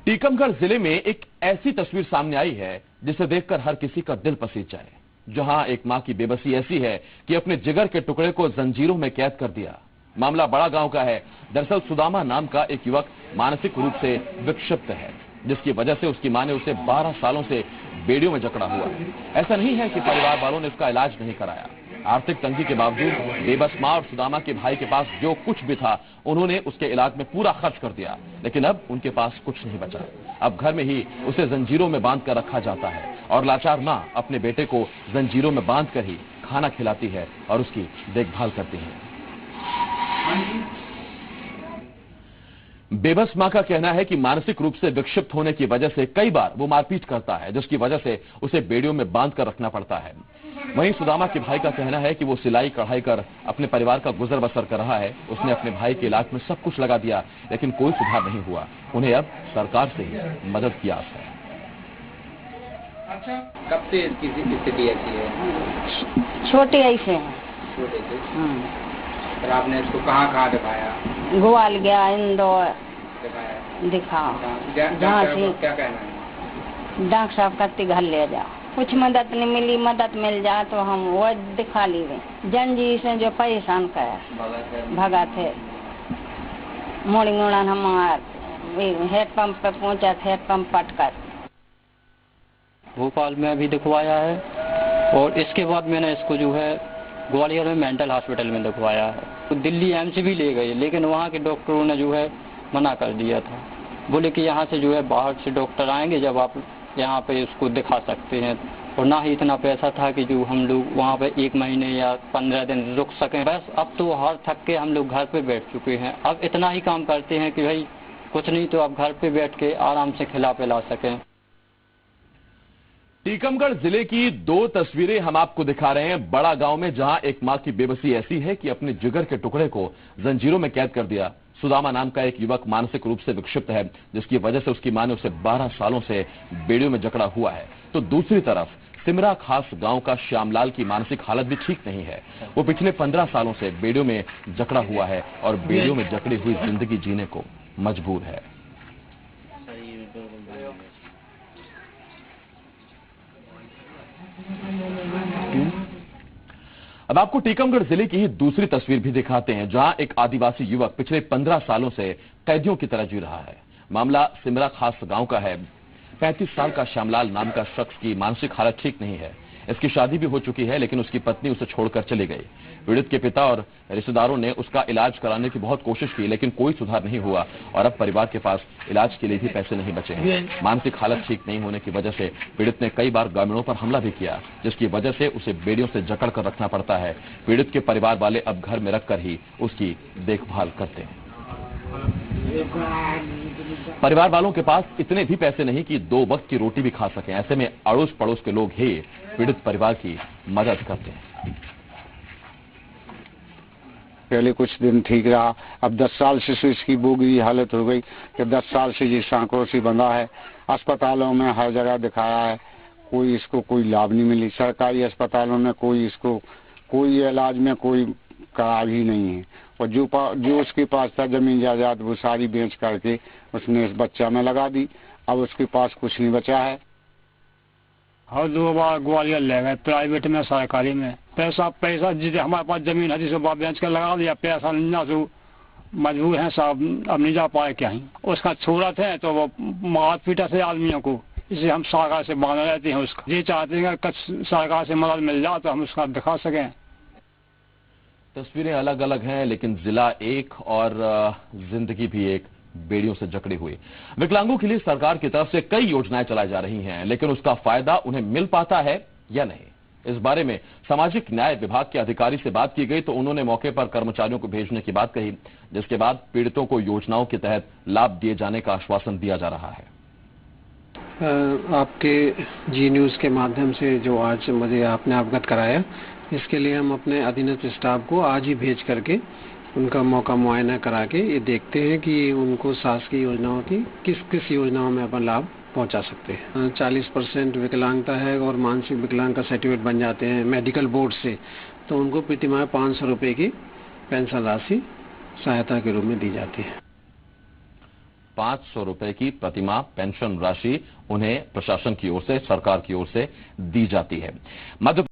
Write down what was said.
टीकमगढ़ जिले में एक ऐसी तस्वीर सामने आई है जिसे देखकर हर किसी का दिल पसीज जाए। जहां एक मां की बेबसी ऐसी है कि अपने जिगर के टुकड़े को जंजीरों में कैद कर दिया। मामला बड़ा गांव का है। दरअसल सुदामा नाम का एक युवक मानसिक रूप से विक्षिप्त है, जिसकी वजह से उसकी मां ने उसे 12 सालों से बेड़ियों में जकड़ा हुआ है। ऐसा नहीं है कि परिवार वालों ने उसका इलाज नहीं कराया। आर्थिक तंगी के बावजूद बेबस मां और सुदामा के भाई के पास जो कुछ भी था उन्होंने उसके इलाज में पूरा खर्च कर दिया, लेकिन अब उनके पास कुछ नहीं बचा। अब घर में ही उसे जंजीरों में बांध कर रखा जाता है और लाचार मां अपने बेटे को जंजीरों में बांध कर ही खाना खिलाती है और उसकी देखभाल करती है। बेबस मां का कहना है कि मानसिक रूप से विक्षिप्त होने की वजह से कई बार वो मारपीट करता है, जिसकी वजह से उसे बेड़ियों में बांध कर रखना पड़ता है। वहीं सुदामा के भाई का कहना है कि वो सिलाई कढ़ाई कर अपने परिवार का गुजर बसर कर रहा है। उसने अपने भाई के इलाज में सब कुछ लगा दिया, लेकिन कोई सुधार नहीं हुआ। उन्हें अब सरकार से ही मदद की आस है। अच्छा, कब से इसकी स्थिति ऐसी है? छोटे ऐसे हैं। छोटे से? फिर आपने इसको कहाँ दिखाया? ग्वाल गया, इंदौर दिखाया। जहाँ से क्या कहना है? डॉक्टर साहब कहते घर ले जाओ, कुछ मदद नहीं मिली। मदद मिल जाए तो हम वो दिखा ली। जंजीर से जो परेशान कर भगा थे, मोड़ी मोड़न हमारे हेड पंप पे पहुंचा थे, हेड पंप पटकर। भोपाल में अभी दिखवाया है और इसके बाद मैंने इसको जो है ग्वालियर में मेंटल हॉस्पिटल में दिखवाया है। तो दिल्ली एम्स भी ले गए, लेकिन वहाँ के डॉक्टरों ने जो है मना कर दिया था। बोले कि यहाँ से जो है बाहर से डॉक्टर आएंगे, जब आप यहाँ पे इसको दिखा सकते हैं। और ना ही इतना पैसा था कि जो हम लोग वहाँ पे 1 महीने या 15 दिन रुक सकें। बस अब तो हार थक के हम लोग घर पे बैठ चुके हैं। अब इतना ही काम करते हैं कि भाई कुछ नहीं तो अब घर पे बैठ के आराम से खिला पिला सकें। टीकमगढ़ जिले की 2 तस्वीरें हम आपको दिखा रहे हैं। बड़ा गांव में जहां एक मां की बेबसी ऐसी है कि अपने जिगर के टुकड़े को जंजीरों में कैद कर दिया। सुदामा नाम का एक युवक मानसिक रूप से विक्षिप्त है, जिसकी वजह से उसकी मां ने उसे 12 सालों से बेड़ियों में जकड़ा हुआ है। तो दूसरी तरफ सिमरा खास गांव का श्यामलाल की मानसिक हालत भी ठीक नहीं है। वो पिछले 15 सालों से बेड़ियों में जकड़ा हुआ है और बेड़ियों में जकड़ी हुई जिंदगी जीने को मजबूर है। अब आपको टीकमगढ़ जिले की ही दूसरी तस्वीर भी दिखाते हैं, जहां एक आदिवासी युवक पिछले 15 सालों से कैदियों की तरह जी रहा है। मामला सिमरा खास गांव का है। 35 साल का श्यामलाल नाम का शख्स की मानसिक हालत ठीक नहीं है। इसकी शादी भी हो चुकी है, लेकिन उसकी पत्नी उसे छोड़कर चली गई। पीड़ित के पिता और रिश्तेदारों ने उसका इलाज कराने की बहुत कोशिश की, लेकिन कोई सुधार नहीं हुआ और अब परिवार के पास इलाज के लिए भी पैसे नहीं बचे हैं। मानसिक हालत ठीक नहीं होने की वजह से पीड़ित ने कई बार ग्रामीणों पर हमला भी किया, जिसकी वजह से उसे बेड़ियों से जकड़ कर रखना पड़ता है। पीड़ित के परिवार वाले अब घर में रखकर ही उसकी देखभाल करते हैं। परिवार वालों के पास इतने भी पैसे नहीं कि 2 वक्त की रोटी भी खा सकें। ऐसे में अड़ोस पड़ोस के लोग ही पीड़ित परिवार की मदद करते हैं। पहले कुछ दिन ठीक रहा, अब 10 साल से इसकी बोगी हालत हो गई कि 10 साल से ये सांकड़ों से बंधा है। अस्पतालों में हर जगह दिखाया है, कोई इसको कोई लाभ नहीं मिली। सरकारी अस्पतालों में कोई इसको कोई इलाज में कोई करार ही नहीं है। और जो उसके पास था जमीन जायदाद वो सारी बेच करके उसने इस बच्चा में लगा दी। अब उसके पास कुछ नहीं बचा है। हर 2 बार ग्वालियर ले गए, प्राइवेट में सरकारी में। पैसा जिसे हमारे पास जमीन है जिसे बेच कर लगा दिया। पैसा ना तो मजबूर है साहब, अब नहीं जा पाए क्या ही। उसका छोरा थे तो वो मार पीटा से आदमियों को, इसे हम सरकार से बांध रहते हैं। उसका ये चाहते हैं कि सरकार से मदद मिल जाए तो हम उसका दिखा सकें। तस्वीरें अलग अलग हैं, लेकिन जिला एक और जिंदगी भी एक, बेड़ियों से जकड़ी हुई। विकलांगों के लिए सरकार की तरफ से कई योजनाएं चलाई जा रही हैं, लेकिन उसका फायदा उन्हें मिल पाता है या नहीं। इस बारे में सामाजिक न्याय विभाग के अधिकारी से बात की गई तो उन्होंने मौके पर कर्मचारियों को भेजने की बात कही, जिसके बाद पीड़ितों को योजनाओं के तहत लाभ दिए जाने का आश्वासन दिया जा रहा है। आपके जी न्यूज के माध्यम से जो आज मुझे आपने अवगत कराया, इसके लिए हम अपने अधीनस्थ स्टाफ को आज ही भेज करके उनका मौका मुआयना करा के ये देखते हैं कि उनको शासकीय योजनाओं की किस किस योजनाओं में अपन लाभ पहुंचा सकते हैं। 40% विकलांगता है और मानसिक विकलांग का सर्टिफिकेट बन जाते हैं मेडिकल बोर्ड से, तो उनको प्रतिमाह 500 रुपये की पेंशन राशि सहायता के रूप में दी जाती है। 500 रुपए की प्रतिमाह पेंशन राशि उन्हें प्रशासन की ओर से, सरकार की ओर से दी जाती है। मध्य